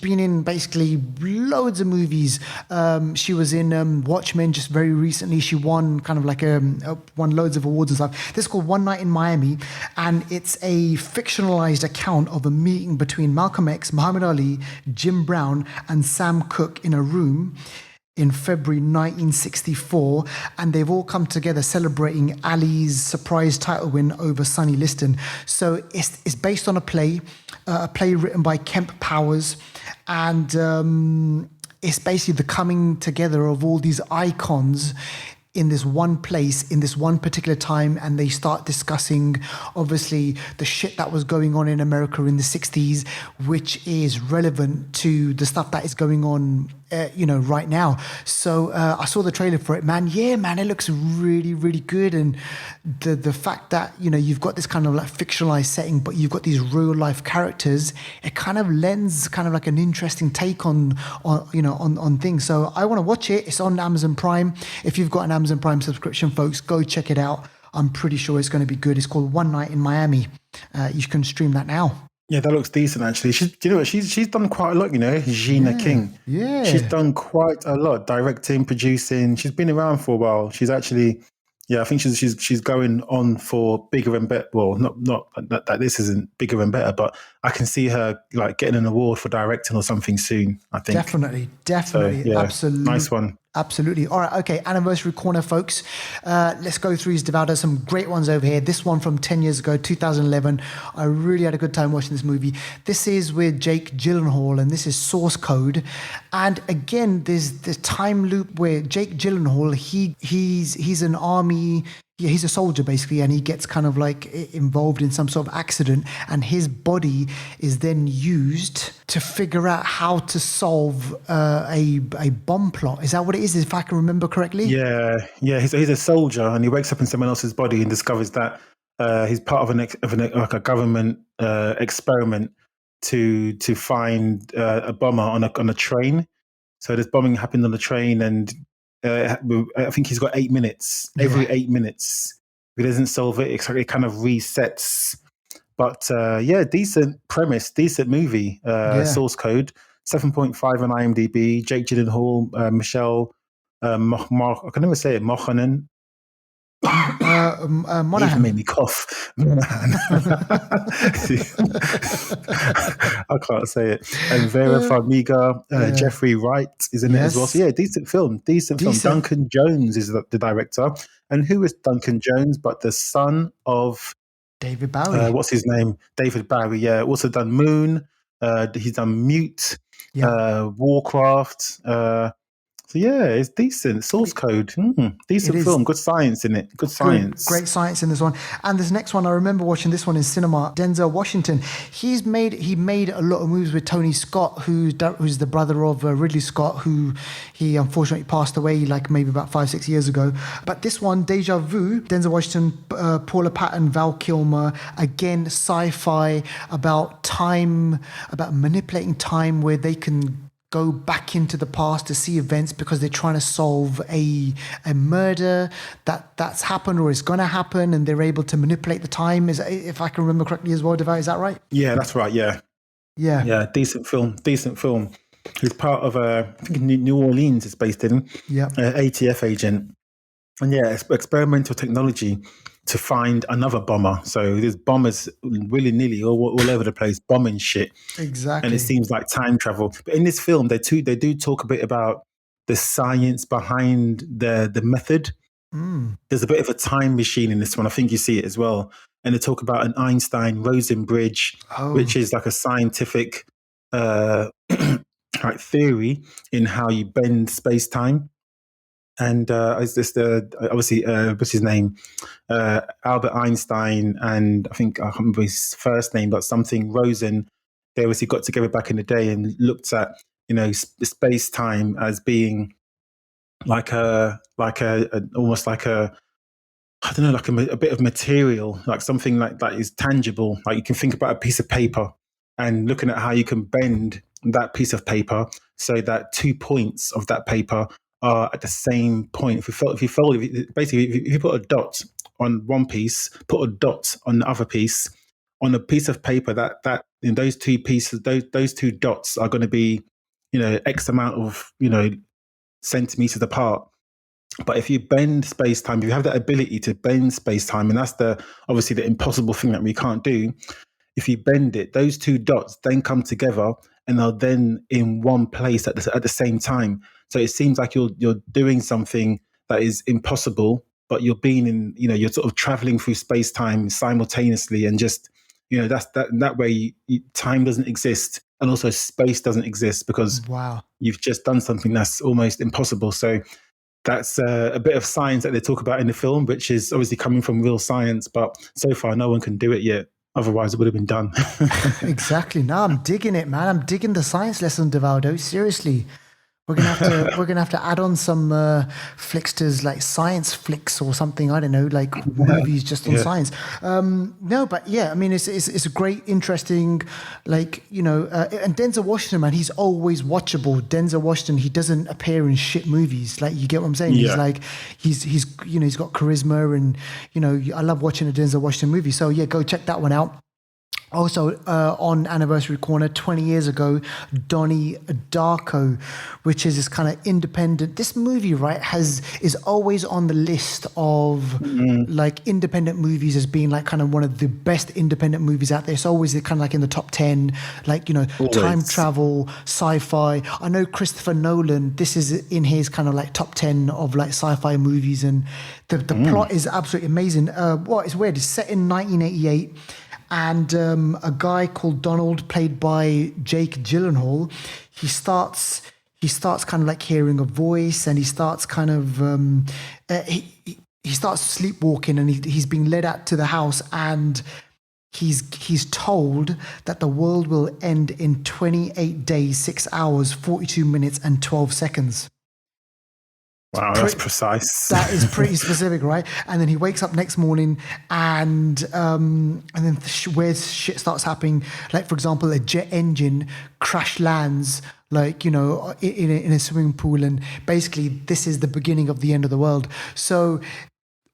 been in basically loads of movies. She was in Watchmen just very recently. She won kind of like won loads of awards and stuff. This is called One Night in Miami, and it's a fictionalized account of a meeting between Malcolm X, Muhammad Ali, Jim Brown, and Sam Cooke in a room in February 1964, and they've all come together celebrating Ali's surprise title win over Sonny Liston. So it's based on a play written by Kemp Powers, and it's basically the coming together of all these icons in this one place, in this one particular time, and they start discussing, obviously, the shit that was going on in America in the 60s, which is relevant to the stuff that is going on, right now. So I saw the trailer for it, man. Yeah, man, it looks really, really good. And the fact that, you've got this kind of like fictionalized setting, but you've got these real life characters, it kind of lends kind of like an interesting take on things. So I want to watch it. It's on Amazon Prime. If you've got an Amazon Prime subscription, folks, go check it out. I'm pretty sure it's going to be good. It's called One Night in Miami. You can stream that now. Yeah, that looks decent, actually. She's done quite a lot, Regina King. Yeah. She's done quite a lot, directing, producing. She's been around for a while. She's actually Yeah, I think she's going on for bigger and better. Well, not that this isn't bigger and better, but I can see her like getting an award for directing or something soon. I think Definitely, yeah, absolutely. nice one. Absolutely. All right. Okay. Anniversary corner, folks. Let's go through his Devaldo. Some great ones over here. This one from 10 years ago, 2011. I really had a good time watching this movie. This is with Jake Gyllenhaal, and this is Source Code. And again, there's the time loop where Jake Gyllenhaal, he's an army. Yeah, he's a soldier basically, and he gets kind of like involved in some sort of accident, and his body is then used to figure out how to solve a bomb plot. Is that what it is? If I can remember correctly? Yeah. He's a soldier, and he wakes up in someone else's body and discovers that he's part of like a government experiment to find a bomber on a train. So this bombing happened on the train, and I think he's got 8 minutes. Every 8 minutes, if he doesn't solve it, it kind of resets. But yeah, decent premise, decent movie. Source Code, 7.5 on IMDb. Jake Gyllenhaal, Michelle, I can never say it, Mohanen. Monaghan. Even made me cough. I can't say it. And Vera Farmiga, Jeffrey Wright is in it as well. So yeah, decent film. Duncan Jones is the director. And who is Duncan Jones but the son of David Bowie? What's his name? David Bowie. Yeah, also done Moon. He's done Mute. Warcraft. So yeah, it's decent. Source Code, decent film. Good science in it. Good science. Great science in this one. And this next one, I remember watching this one in cinema. Denzel Washington. He made a lot of movies with Tony Scott, who's the brother of Ridley Scott, who he unfortunately passed away like maybe about 5-6 years ago. But this one, Deja Vu, Denzel Washington, Paula Patton, Val Kilmer, again sci-fi about time, about manipulating time, where they can go back into the past to see events because they're trying to solve a murder that's happened or is going to happen, and they're able to manipulate the time. If I can remember correctly as well, Deval, is that right? Yeah, that's right. Yeah. Decent film. He's part of I think New Orleans is based in. Yeah. ATF agent, and yeah, it's experimental technology to find another bomber. So there's bombers willy-nilly all over the place, bombing shit. Exactly. And it seems like time travel. But in this film, they do talk a bit about the science behind the method. There's a bit of a time machine in this one. I think you see it as well. And they talk about an Einstein-Rosen bridge, which is like a scientific like theory in how you bend space-time. And is this obviously what's his name, Albert Einstein, and I think I can't remember his first name, but something Rosen. They obviously got together back in the day and looked at space time as being like almost like a I don't know, like a bit of material, like something like that is tangible. Like you can think about a piece of paper and looking at how you can bend that piece of paper so that 2 points of that paper are at the same point. If you put a dot on one piece, put a dot on the other piece, on a piece of paper, that in those two pieces, those two dots are going to be, X amount of, centimeters apart. But if you bend space-time, if you have that ability to bend space-time, and that's obviously the impossible thing that we can't do, if you bend it, those two dots then come together and are then in one place at the same time. So it seems like you're doing something that is impossible, but you're being in, you're sort of traveling through space-time simultaneously, and just, that's that way time doesn't exist, and also space doesn't exist because you've just done something that's almost impossible. So that's a bit of science that they talk about in the film, which is obviously coming from real science, but so far no one can do it yet. Otherwise, it would have been done. Exactly. No, I'm digging it, man. I'm digging the science lesson, Devaldo. Seriously. We're gonna have to add on some Flixters, like science flicks or something. I don't know, like movies just on science. No, but yeah, I mean, it's a great, interesting, and Denzel Washington, man, he's always watchable. Denzel Washington, he doesn't appear in shit movies. Like, you get what I'm saying? Yeah. He's like, he's got charisma, and I love watching a Denzel Washington movie. So yeah, go check that one out. Also, on Anniversary Corner, 20 years ago, Donnie Darko, which is this kind of independent. This movie, right, is always on the list of like independent movies as being like kind of one of the best independent movies out there. It's always kind of like in the top 10, like, you know, time travel, sci-fi. I know Christopher Nolan, this is in his kind of like top 10 of like sci-fi movies, and the plot is absolutely amazing. It's weird. It's set in 1988. And a guy called Donald, played by Jake Gyllenhaal, he starts kind of like hearing a voice, and he starts kind of he starts sleepwalking, and he's being led out to the house, and he's told that the world will end in 28 days, 6 hours, 42 minutes, and 12 seconds. Wow, that's precise. That is pretty specific, right? And then he wakes up next morning, and then where shit starts happening. Like, for example, a jet engine crash lands, like, you know, in a swimming pool, and basically this is the beginning of the end of the world. So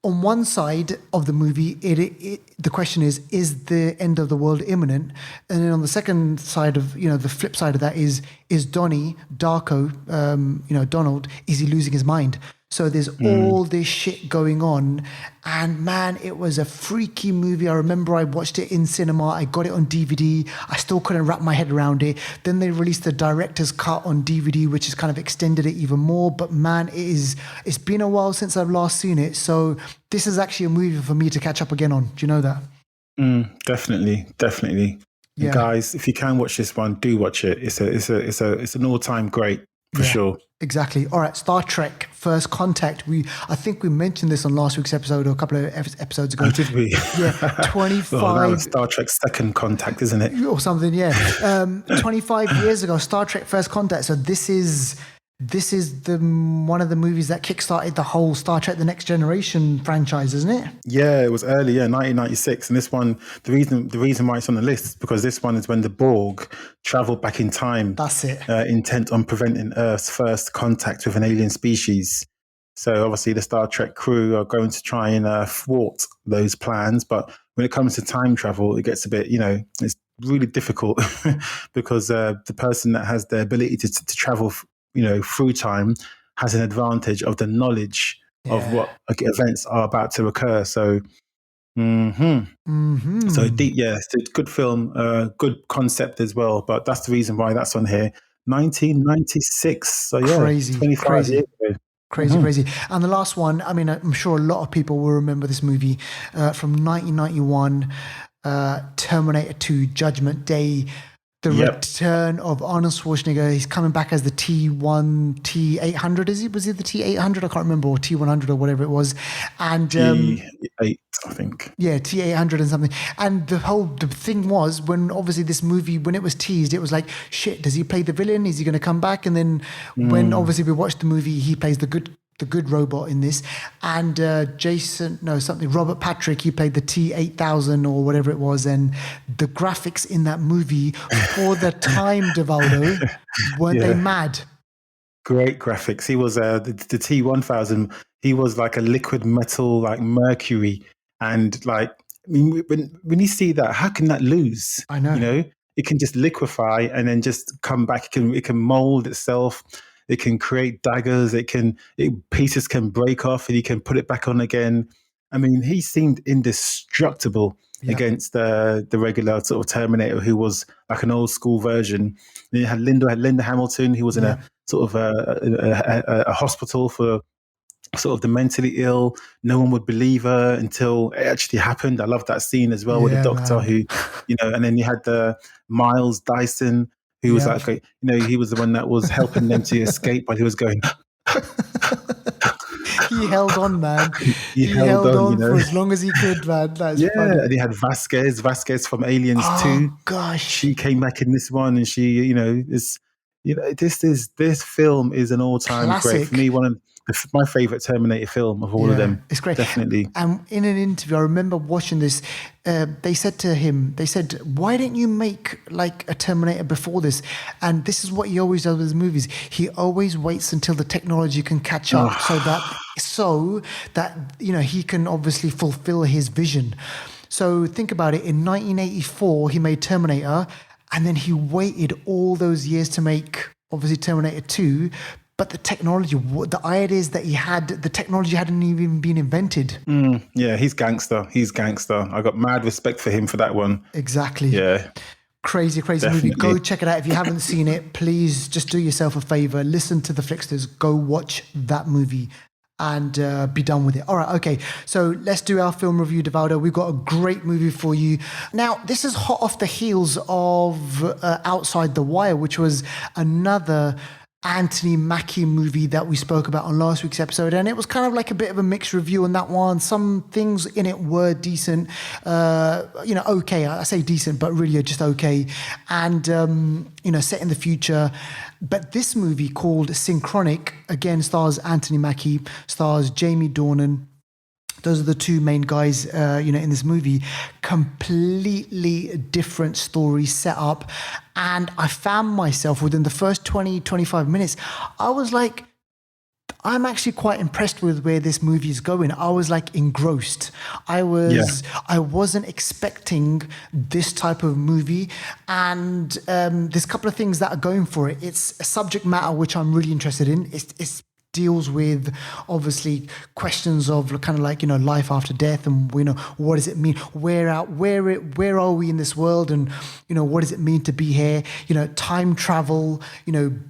on one side of the movie, the question is the end of the world imminent? And then on the second side of, you know, the flip side of that is Donnie Darko, you know, Donald, is he losing his mind? So there's all this shit going on, and man, it was a freaky movie. I remember I watched it in cinema. I got it on DVD. I still couldn't wrap my head around it. Then they released the director's cut on DVD, which has kind of extended it even more. But man, it's been a while since I've last seen it. So this is actually a movie for me to catch up again on. Do you know that? Definitely. Yeah. Guys, if you can watch this one, do watch it. It's an all-time great. For sure. Exactly. All right. Star Trek First Contact. I think we mentioned this on last week's episode or a couple of episodes ago. Oh, did we? Yeah. 25. Well, that was Star Trek Second Contact, isn't it? Or something, yeah. 25 years ago, Star Trek First Contact. So this is one of the movies that kickstarted the whole Star Trek The Next Generation franchise, isn't it? Yeah, it was early, 1996. And this one, the reason why it's on the list is because this one is when the Borg traveled back in time. That's it. Intent on preventing Earth's first contact with an alien species. So obviously the Star Trek crew are going to try and thwart those plans. But when it comes to time travel, it gets a bit, you know, it's really difficult because the person that has the ability to travel you know, through time has an advantage of the knowledge of what events are about to occur. So, so deep, it's a good film, good concept as well. But that's the reason why that's on here. 1996. So crazy, 25 years ago. Crazy. And the last one, I mean, I'm sure a lot of people will remember this movie from 1991, Terminator 2, Judgment Day. The return of Arnold Schwarzenegger. He's coming back as the T800. Was he the T800? I can't remember, or T100 or whatever it was. And T8, I think. Yeah, T800 and something. And the thing was, when obviously this movie, when it was teased, it was like, shit, does he play the villain? Is he going to come back? And then when obviously we watched the movie, he plays the good robot in this, and Robert Patrick, he played the T-8000 or whatever it was, and the graphics in that movie for the time, Devaldo, weren't they mad? Great graphics. He was the T-1000. He was like a liquid metal, like mercury, and like when you see that, how can that lose? I know. You know, it can just liquefy and then just come back. It can mold itself. It can create daggers. Pieces can break off, and you can put it back on again. I mean, he seemed indestructible against the regular sort of Terminator, who was like an old school version. And you had Linda Hamilton, who was in a sort of a hospital for sort of the mentally ill. No one would believe her until it actually happened. I love that scene as well with the doctor who, you know, and then you had the Miles Dyson, who was like, you know, he was the one that was helping them to escape while he was going. He held on, man. He held on, you know, for as long as he could, man. That's funny. And he had Vasquez from Aliens 2. Gosh, she came back in this one, and she, you know, this film is an all-time great for me. My favorite Terminator film of all of them. It's great. Definitely. And in an interview, I remember watching this, they said to him, why didn't you make like a Terminator before this? And this is what he always does with his movies. He always waits until the technology can catch up so that, you know, he can obviously fulfill his vision. So think about it. In 1984, he made Terminator, and then he waited all those years to make, obviously, Terminator 2. But the technology, the ideas that he had, the technology hadn't even been invented. Yeah, he's gangster. He's gangster. I got mad respect for him for that one. Exactly. Yeah. Crazy Definitely. movie. Go check it out. If you haven't seen it, please just do yourself a favor. Listen to TheFlixters. Go watch that movie and be done with it. All right, okay. So let's do our film review, Devaldo. We've got a great movie for you. Now, this is hot off the heels of Outside the Wire, which was another Anthony Mackie movie that we spoke about on last week's episode, and it was kind of like a bit of a mixed review on that one. Some things in it were decent, okay. I say decent, but really just okay, and set in the future. But this movie called Synchronic, again, stars Anthony Mackie, stars Jamie Dornan. Those are the two main guys, in this movie. Completely different story set up. And I found myself within the first 20, 25 minutes, I was like, I'm actually quite impressed with where this movie is going. I was like engrossed. I wasn't expecting this type of movie. And there's a couple of things that are going for it. It's a subject matter which I'm really interested in. It's deals with obviously questions of kind of like life after death, and what does it mean, where are we in this world, and what does it mean to be here, time travel,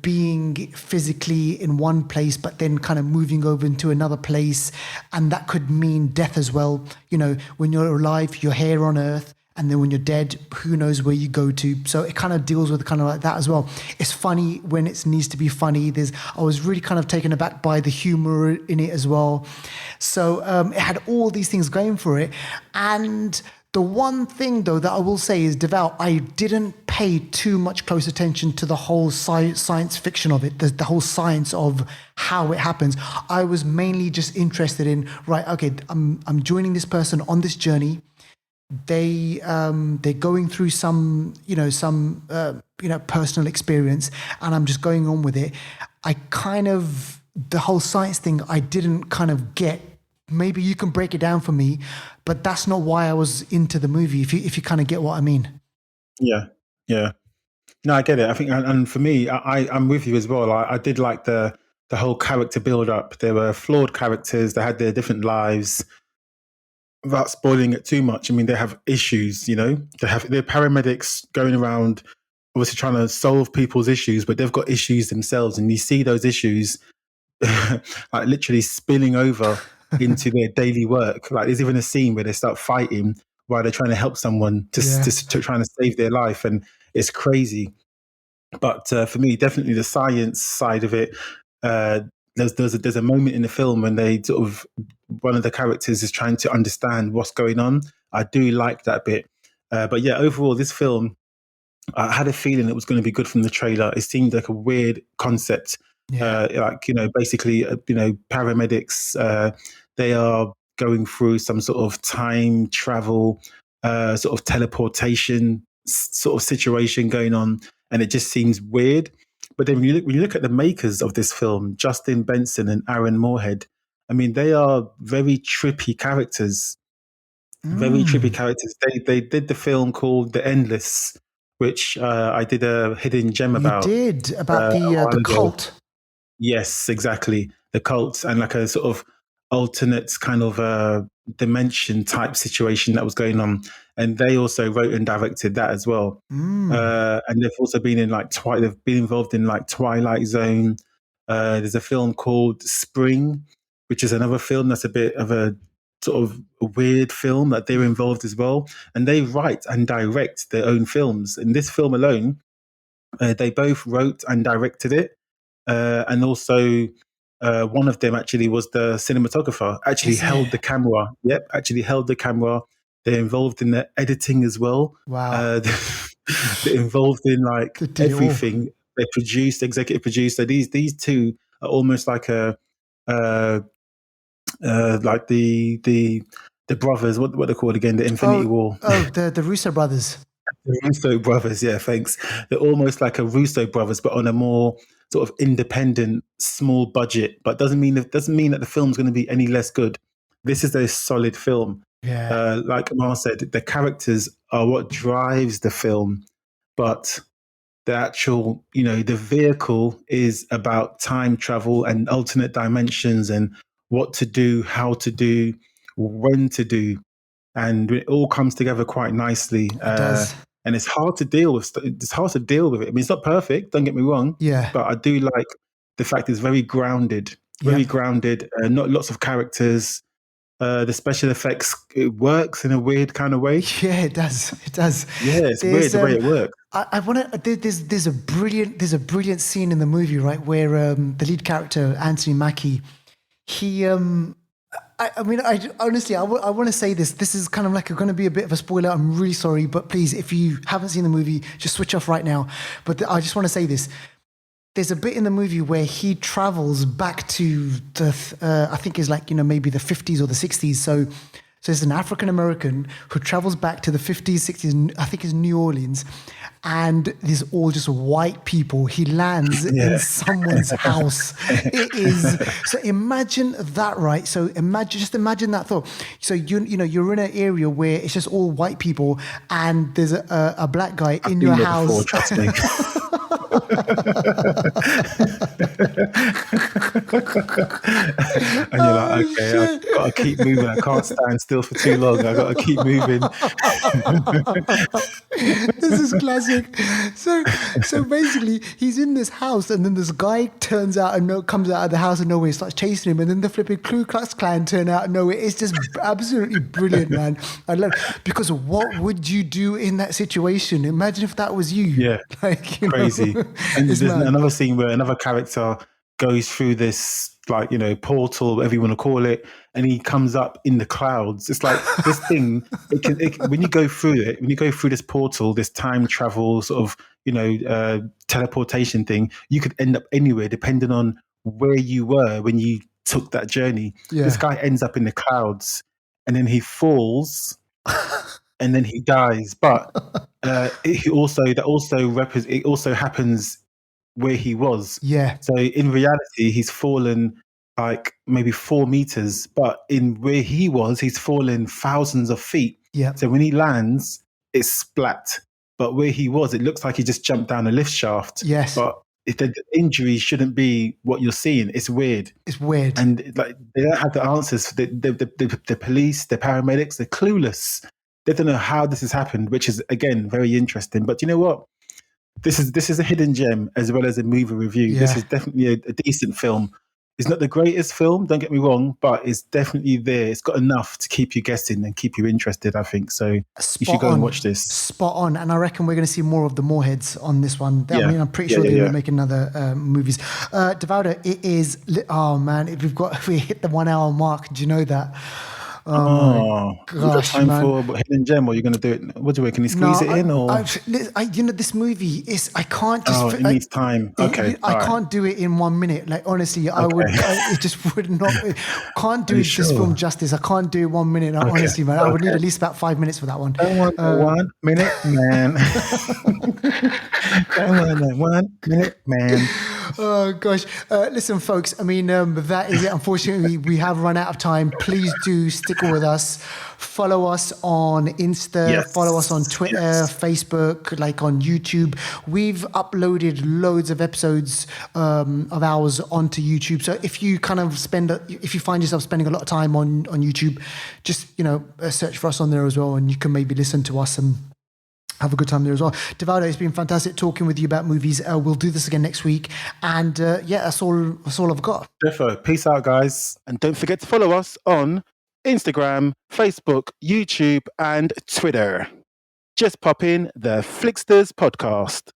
being physically in one place but then kind of moving over into another place, and that could mean death as well. When you're alive, you're here on earth, and then when you're dead, who knows where you go to. So it kind of deals with kind of like that as well. It's funny when it needs to be funny. I was really kind of taken aback by the humor in it as well. So it had all these things going for it. And the one thing, though, that I will say is, Deval, I didn't pay too much close attention to the whole science fiction of it, the whole science of how it happens. I was mainly just interested in, right, okay, I'm joining this person on this journey. They're going through some personal experience, and I'm just going on with it. The whole science thing I didn't kind of get. Maybe you can break it down for me, but that's not why I was into the movie. If you kind of get what I mean. Yeah. No, I get it. I think, and for me, I'm with you as well. I did like the whole character build up. They were flawed characters. They had their different lives. Without spoiling it too much, I mean, they have issues, they're paramedics going around obviously trying to solve people's issues, but they've got issues themselves, and you see those issues like literally spilling over into their daily work. Like there's even a scene where they start fighting while they're trying to help someone to trying to save their life, and it's crazy. But for me, definitely the science side of it, there's a moment in the film when they sort of, one of the characters is trying to understand what's going on. I do like that bit. But yeah, overall, this film, I had a feeling it was going to be good from the trailer. It seemed like a weird concept. Basically, paramedics, they are going through some sort of time travel, sort of teleportation sort of situation going on. And it just seems weird. But then when you look at the makers of this film, Justin Benson and Aaron Moorhead, I mean, they are very trippy characters. Very trippy characters. They did the film called The Endless, which I did a hidden gem about. You did, about the cult. Yes, exactly. The cult, and like a sort of alternate kind of dimension type situation that was going on. And they also wrote and directed that as well. And they've also been in they've been involved in like Twilight Zone. There's a film called Spring, which is another film that's a bit of a sort of a weird film that they're involved as well. And they write and direct their own films. In this film alone, they both wrote and directed it. And also one of them actually was the cinematographer, actually held the camera. Yep, actually held the camera. They're involved in the editing as well. Wow. They're involved in like everything. They produced, executive producer. These two are almost like like the brothers. What they're called again? The Infinity War. The Russo brothers. The Russo brothers, yeah, thanks. They're almost like a Russo brothers, but on a more sort of independent, small budget. But doesn't mean that the film's going to be any less good. This is a solid film. Yeah. Like Amar said, the characters are what drives the film, but the actual, the vehicle is about time travel and alternate dimensions and what to do, how to do, when to do, and it all comes together quite nicely. It does. And it's hard to deal with. It's hard to deal with it. I mean, it's not perfect. Don't get me wrong. Yeah. But I do like the fact it's very grounded. Very Yep. grounded. Not lots of characters. The special effects, it works in a weird kind of way. Yeah, it does. It does. Yeah, it's weird the way it works. I want to. There's a brilliant scene in the movie, right, where the lead character Anthony Mackie, he I mean, honestly, I want to say this. This is kind of like going to be a bit of a spoiler. I'm really sorry, but please, if you haven't seen the movie, just switch off right now. But I just want to say this. There's a bit in the movie where he travels back to the, I think it's like, maybe the 50s or the 60s. So it's an African American who travels back to the 50s, 60s, I think it's New Orleans. And these all just white people. He lands in someone's house. It is, so imagine that, right? So imagine that thought. So you're in an area where it's just all white people, and there's a black guy in your house. Before, trust me. And you're like, okay, I've got to keep moving. I can't stand still for too long. I've got to keep moving. This is classic. So basically, he's in this house, and then this guy turns out and comes out of the house of nowhere, starts chasing him, and then the flipping Ku Klux Klan turn out of nowhere. It's just absolutely brilliant, man. I love it. Because what would you do in that situation? Imagine if that was you. Yeah, crazy. And there's another scene where another character goes through this, like, portal, whatever you want to call it, and he comes up in the clouds. It's like this thing, when you go through this portal, this time travel sort of, teleportation thing, you could end up anywhere depending on where you were when you took that journey. Yeah. This guy ends up in the clouds, and then he falls, and then he dies. But it also happens where he was. Yeah. So in reality, he's fallen like maybe 4 meters, but in where he was, he's fallen thousands of feet. Yeah. So when he lands, it's splat. But where he was, it looks like he just jumped down a lift shaft. Yes. But if the injury shouldn't be what you're seeing, it's weird. It's weird. And like they don't have the answers. The police, the paramedics, they're clueless. They don't know how this has happened, which is, again, very interesting. But you know what? This is a hidden gem as well as a movie review. Yeah. This is definitely a decent film. It's not the greatest film, don't get me wrong, but it's definitely there. It's got enough to keep you guessing and keep you interested, I think. So you should go and watch this. Spot on. And I reckon we're going to see more of the Moorheads on this one. I mean, I'm pretty sure they will make another movies. Devouder, it is, oh man, we hit the 1 hour mark. Do you know that? Oh gosh, time man. For hidden gem, or you're going to do it? What do we? Can you squeeze it in, or this movie is? I can't just. Oh, it needs time. Okay, I can't do it in 1 minute. Like honestly, it just would not. Can't do this film justice. I can't do it 1 minute. Honestly, man, I would need at least about 5 minutes for that one. Don't want 1 minute, man. Don't want 1 minute, man. Oh gosh, listen, folks. I mean, that is it. Unfortunately, we have run out of time. Please do stick with us. Follow us on Insta. Follow us on Twitter, Facebook, like on YouTube. We've uploaded loads of episodes of ours onto YouTube. So if you if you find yourself spending a lot of time on YouTube, just search for us on there as well, and you can maybe listen to us and have a good time there as well. Devouder, it's been fantastic talking with you about movies. We'll do this again next week. And that's all I've got. Defo. Peace out, guys. And don't forget to follow us on Instagram, Facebook, YouTube, and Twitter. Just pop in the Flixters podcast.